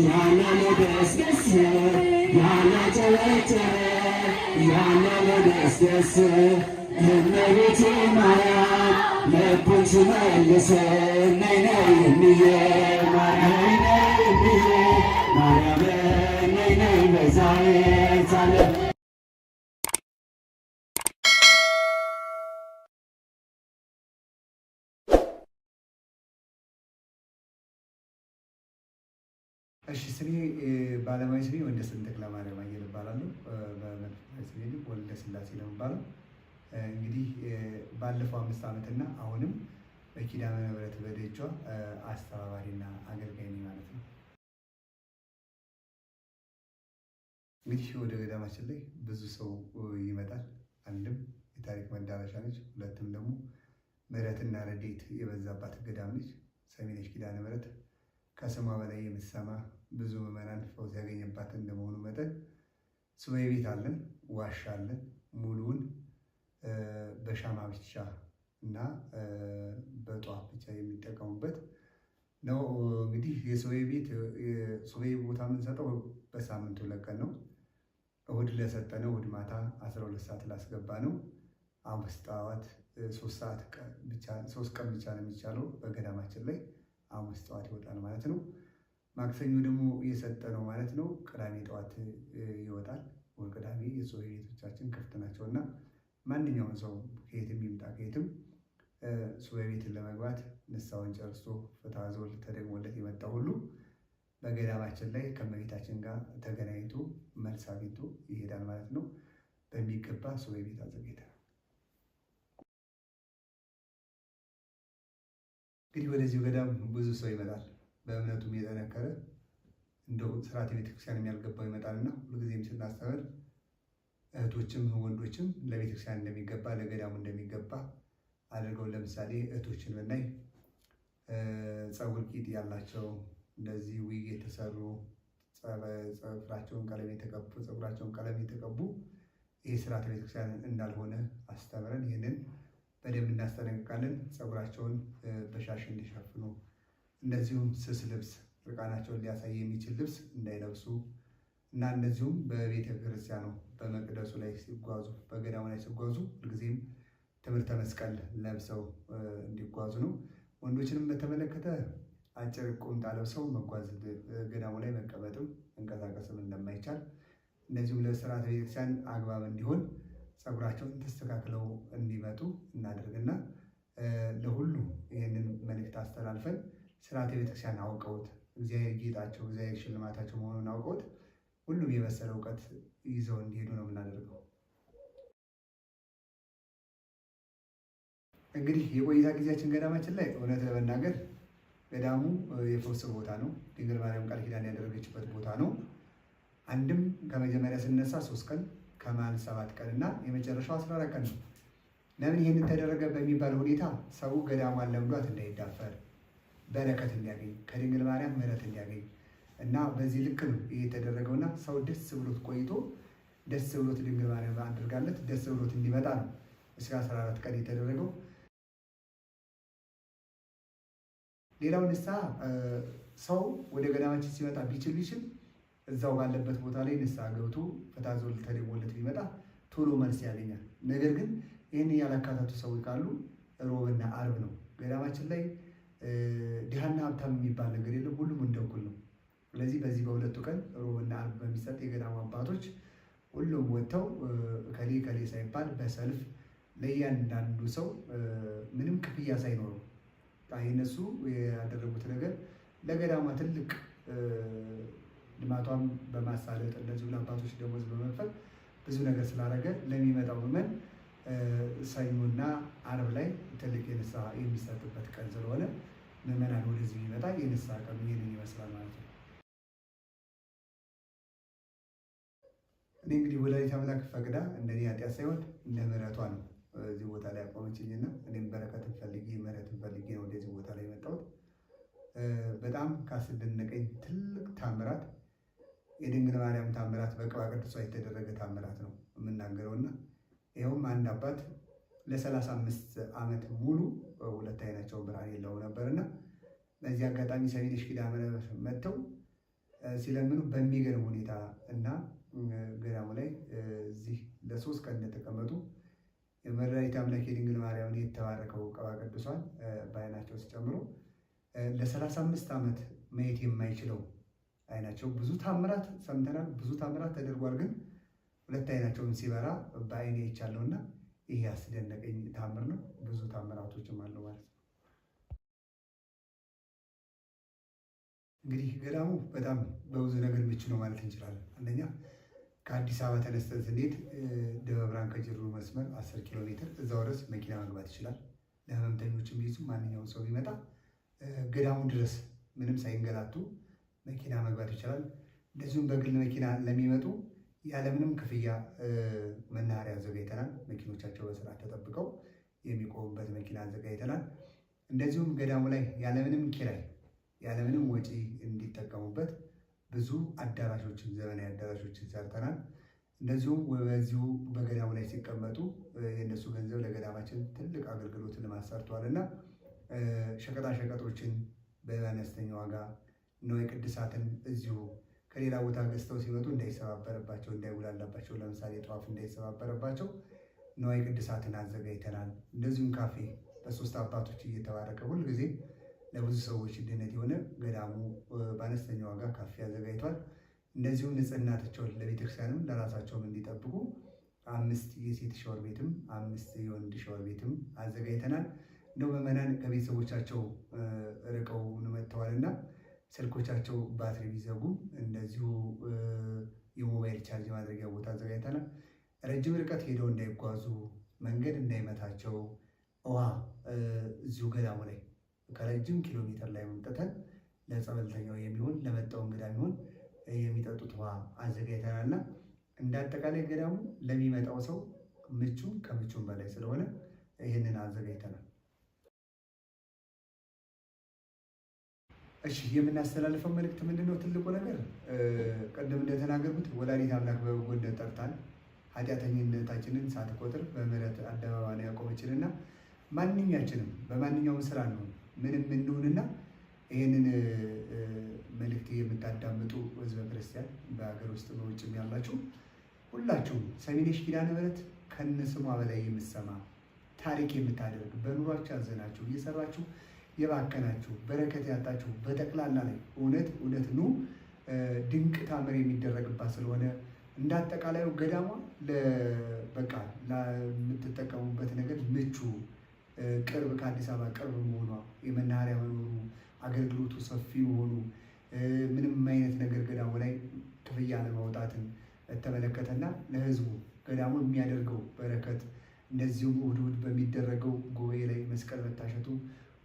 ያለመደስደስ ያለጨበጨበ ያለመደስደስ እመቤቴ ማርያም ልቡን ትመልስ ነይ ነይ እምዬ ማርያም ነይ እምዬ ማርያም ነይ ነይ ቤዛዊተ ዓለም። እሺ ስሜ ባለሙያ ስሜ ወንደሰን ተክለማርያም አየለ እባላለሁ። በመንፈሳዊ ስሜ ወልደ ስላሴ ነው የምባለው። እንግዲህ ባለፈው 5 ዓመትና አሁንም በኪዳነ ምሕረት በደጇ አስተባባሪና አገልጋይ ነኝ ማለት ነው። እንግዲህ ወደ ገዳማችን ላይ ብዙ ሰው ይመጣል። አንድም የታሪክ መዳረሻ ነች፣ ሁለትም ደግሞ ምሕረትና ረድኤት የበዛባት ገዳም ነች። ሰሚነሽ ኪዳነ ምሕረት ከስሟ በላይ የምትሰማ ብዙ ምዕመናን ፈውስ ያገኘባት እንደመሆኑ መጠን ሱባዔ ቤት አለን፣ ዋሻ አለን። ሙሉውን በሻማ ብቻ እና በጧፍ ብቻ የሚጠቀሙበት ነው። እንግዲህ የሱባዔ ቦታ የምንሰጠው በሳምንቱ 2 ቀን ነው። እሁድ ለሰጠነው እሁድ ማታ 12 ሰዓት ላስገባ ነው። ሐሙስ ጠዋት 3 ቀን ብቻ ነው የሚቻለው በገዳማችን ላይ ሐሙስ ጠዋት ይወጣል ማለት ነው። ማክሰኞ ደግሞ የሰጠነው ማለት ነው ቅዳሜ ጠዋት ይወጣል። ቅዳሜ የሱባዔ ቤቶቻችን ክፍት ናቸው እና ማንኛውም ሰው ከየትም ይምጣ ከየትም ሱባዔ ቤትን ለመግባት ንስሐውን ጨርሶ ፍትሐ ዘወልድ ተደግሞለት የመጣ ሁሉ በገዳማችን ላይ ከእመቤታችን ጋር ተገናኝቶ መልስ አግኝቶ ይሄዳል ማለት ነው። በሚገባ ሱባዔ ቤት አዘጋጅተናል። እንግዲህ ወደዚሁ ገዳም ብዙ ሰው ይመጣል። በእምነቱም የጠነከረ እንደው ስርዓተ ቤተክርስቲያን የሚያልገባው ይመጣልና ሁልጊዜም ስናስተምር እህቶችም ወንዶችም ለቤተክርስቲያን እንደሚገባ ለገዳሙ እንደሚገባ አድርገው ለምሳሌ እህቶችን ብናይ ፀጉር ቂጥ ያላቸው እንደዚህ ዊግ የተሰሩ ፀጉራቸውን ቀለም የተቀቡ ይህ ስርዓተ ቤተክርስቲያን እንዳልሆነ አስተምረን ይህንን በደንብ እናስጠነቅቃለን። ፀጉራቸውን በሻሽ እንዲሸፍኑ፣ እንደዚሁም ስስ ልብስ እርቃናቸውን ሊያሳይ የሚችል ልብስ እንዳይለብሱ እና እንደዚሁም በቤተ ክርስቲያኑ በመቅደሱ ላይ ሲጓዙ በገዳሙ ላይ ሲጓዙ ሁልጊዜም ትምህርተ መስቀል ለብሰው እንዲጓዙ ነው። ወንዶችንም በተመለከተ አጭር ቁምጣ ለብሰው መጓዝ ገዳሙ ላይ መቀመጥም መንቀሳቀስም እንደማይቻል፣ እንደዚሁም ለስርዓተ ቤተክርስቲያን አግባብ እንዲሆን ፀጉራቸውን ተስተካክለው እንዲመጡ እናደርግና ለሁሉ ይህንን መልእክት አስተላልፈን ስርዓተ ቤተክርስቲያን አውቀውት እግዚአብሔር ጌጣቸው እግዚአብሔር ሽልማታቸው መሆኑን አውቀውት ሁሉም የበሰለ እውቀት ይዘው እንዲሄዱ ነው የምናደርገው። እንግዲህ የቆይታ ጊዜያችን ገዳማችን ላይ እውነት ለመናገር ገዳሙ የፈውስ ቦታ ነው። ድንግል ማርያም ቃል ኪዳን ያደረገችበት ቦታ ነው። አንድም ከመጀመሪያ ስነሳ 3 ቀን ከመሃል 7 ቀን እና የመጨረሻው 14 ቀን ነው። ለምን ይህንን ተደረገ በሚባል ሁኔታ ሰው ገዳሟን ለምዷት እንዳይዳፈር በረከት እንዲያገኝ ከድንግል ማርያም ምሕረት እንዲያገኝ እና በዚህ ልክ ነው ይሄ የተደረገውና ሰው ደስ ብሎት ቆይቶ ደስ ብሎት ድንግል ማርያም አድርጋለት ደስ ብሎት እንዲመጣ ነው እስከ 14 ቀን የተደረገው። ሌላው ንስሐ ሰው ወደ ገዳማችን ሲመጣ ቢችል እዛው ባለበት ቦታ ላይ ንስሐ ገብቶ ፍትሐ ዘወልድ ተደግሞለት ቢመጣ ቶሎ መልስ ያገኛል። ነገር ግን ይህን ያላካተቱ ሰዎች ካሉ ሮብና ዓርብ ነው ገዳማችን ላይ ድሃና ሀብታም የሚባል ነገር የለም። ሁሉም እንደኩል ነው። ስለዚህ በዚህ በሁለቱ ቀን ሮብና ዓርብ በሚሰጥ የገዳሙ አባቶች ሁሉም ወጥተው ከሌ ሳይባል በሰልፍ ለእያንዳንዱ ሰው ምንም ክፍያ ሳይኖረው እነሱ ያደረጉት ነገር ለገዳሟ ትልቅ ልማቷን በማሳለጥ እንደዚሁ ለአባቶች ደሞዝ በመክፈል ብዙ ነገር ስላደረገ ለሚመጣው ምዕመን ሰኞና ዓርብ ላይ ትልቅ የንስሐ የሚሰጥበት ቀን ስለሆነ ምዕመናን ወደዚህ የሚመጣ የንስሐ ቀን ይህንን ይመስላል ማለት ነው። እኔ እንግዲህ ወላዲተ አምላክ ፈቅዳ እንደኔ ኃጢአት ሳይሆን እንደ ምሕረቷ ነው እዚህ ቦታ ላይ አቆመችኝና እኔም በረከትን ፈልጌ ምሕረትን ፈልጌ ነው ወደዚህ ቦታ ላይ የመጣሁት። በጣም ካስደነቀኝ ትልቅ ታምራት የድንግል ማርያም ታምራት በቅባ ቅዱሷ የተደረገ ታምራት ነው የምናገረውና ይኸውም አንድ አባት ለ35 ዓመት ሙሉ ሁለት አይናቸው ብርሃን የለው ነበርና በዚህ አጋጣሚ ሰሚነሽ ኪዳነ ምሕረት መጥተው ሲለምኑ በሚገርም ሁኔታ እና ገዳሙ ላይ እዚህ ለ3 ቀን እንደተቀመጡ የመድኃኒተ አምላክ የድንግል ማርያምን የተባረከው ቅባ ቅዱሳን በዓይናቸው ሲጨምሩ ለ35 ዓመት ማየት የማይችለው ዓይናቸው ብዙ ታምራት ሰምተናል፣ ብዙ ታምራት ተደርጓል። ግን 2 ዓይናቸውን ሲበራ በዓይኔ አይቻለሁና ይሄ ያስደነቀኝ ታምር ነው። ብዙ ታምራቶችም አሉ ማለት ነው። እንግዲህ ገዳሙ በጣም በብዙ ነገር ምቹ ነው ማለት እንችላለን። አንደኛ ከአዲስ አበባ ተነስተን ስንሄድ ደብረ ብርሃን ከጅሩ መስመር 10 ኪሎ ሜትር እዛው ድረስ መኪና መግባት ይችላል። ለህመምተኞችም ቢይዙ ማንኛውም ሰው ቢመጣ ገዳሙ ድረስ ምንም ሳይንገላቱ መኪና መግባት ይችላል። እንደዚሁም በግል መኪና ለሚመጡ ያለምንም ክፍያ መናኸሪያ አዘጋጅተናል። መኪኖቻቸው በስርዓት ተጠብቀው የሚቆሙበት መኪና አዘጋጅተናል። እንደዚሁም ገዳሙ ላይ ያለምንም ኪራይ ያለምንም ወጪ እንዲጠቀሙበት ብዙ አዳራሾችን ዘመናዊ አዳራሾችን ሰርተናል። እንደዚሁም በዚሁ በገዳሙ ላይ ሲቀመጡ የእነሱ ገንዘብ ለገዳማችን ትልቅ አገልግሎት ልማት ሰርቷል እና ሸቀጣሸቀጦችን በአነስተኛ ዋጋ ንዋየ ቅድሳትን እዚሁ ከሌላ ቦታ ገዝተው ሲመጡ እንዳይሰባበረባቸው እንዳይጉላላባቸው፣ ለምሳሌ ጧፍ እንዳይሰባበረባቸው ንዋየ ቅድሳትን አዘጋጅተናል። እንደዚሁም ካፌ በ3 አባቶች እየተባረከ ሁልጊዜ ለብዙ ሰዎች ድነት የሆነ ገዳሙ በአነስተኛ ዋጋ ካፌ አዘጋጅቷል። እንደዚሁም ንጽህናቸውን ለቤተክርስቲያንም ለራሳቸውም እንዲጠብቁ 5 የሴት ሻወር ቤትም 5 የወንድ ሻወር ቤትም አዘጋጅተናል። እንደው ምዕመናን ከቤተሰቦቻቸው ርቀው መጥተዋልና ስልኮቻቸው ባትሪ ቢዘጉ እንደዚሁ የሞባይል ቻርጅ ማድረጊያ ቦታ አዘጋጅተናል። ረጅም ርቀት ሄደው እንዳይጓዙ መንገድ እንዳይመታቸው ውሃ እዚሁ ገዳሙ ላይ ከረጅም ኪሎ ሜትር ላይ መምጠተን ለጸበልተኛው የሚሆን ለመጣው እንግዳ የሚሆን የሚጠጡት ውሃ አዘጋጅተናልና እንደ አጠቃላይ ገዳሙ ለሚመጣው ሰው ምቹ ከምቹም በላይ ስለሆነ ይህንን አዘጋጅተናል። እሺ የምናስተላልፈው መልእክት ምንድነው? ትልቁ ነገር ቀደም እንደተናገርኩት ወላዲተ አምላክ በጎነት ጠርታን ኃጢአተኝነታችንን ሳትቆጥር በምሕረት አደባባይ ያቆመችንና ማንኛችንም በማንኛውም ስራ ነው ምንም እንሁንና ይህንን መልእክት የምታዳምጡ ህዝበ ክርስቲያን በሀገር ውስጥ በውጭም ያላችሁ ሁላችሁም ሰሚነሽ ኪዳነ ምሕረት ከነስሟ በላይ የምትሰማ ታሪክ የምታደርግ በኑሯችሁ ያዘናችሁ እየሰራችሁ የባከናችሁ በረከት ያጣችሁ በጠቅላላ ላይ እውነት ኑ ድንቅ ታምር የሚደረግባት ስለሆነ እንዳጠቃላዩ ገዳሟ በቃ ለምትጠቀሙበት ነገር ምቹ ቅርብ ከአዲስ አበባ ቅርብ መሆኗ የመናኸሪያ መኖሩ አገልግሎቱ ሰፊ መሆኑ ምንም አይነት ነገር ገዳሙ ላይ ክፍያ ለማውጣትን ተመለከተና ለህዝቡ ገዳሙ የሚያደርገው በረከት እንደዚሁም እሑድ በሚደረገው ጉባኤ ላይ መስቀል መታሸቱ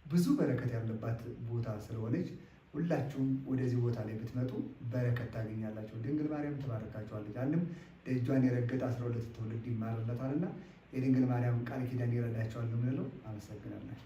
ብዙ በረከት ያለባት ቦታ ስለሆነች ሁላችሁም ወደዚህ ቦታ ላይ ብትመጡ በረከት ታገኛላችሁ። ድንግል ማርያም ትባረካችኋለች። አንድም ደጇን የረገጠ 12 ትውልድ ይማርለታልና የድንግል ማርያም ቃል ኪዳን ይረዳቸዋል ነው የምንለው። አመሰግናለሁ።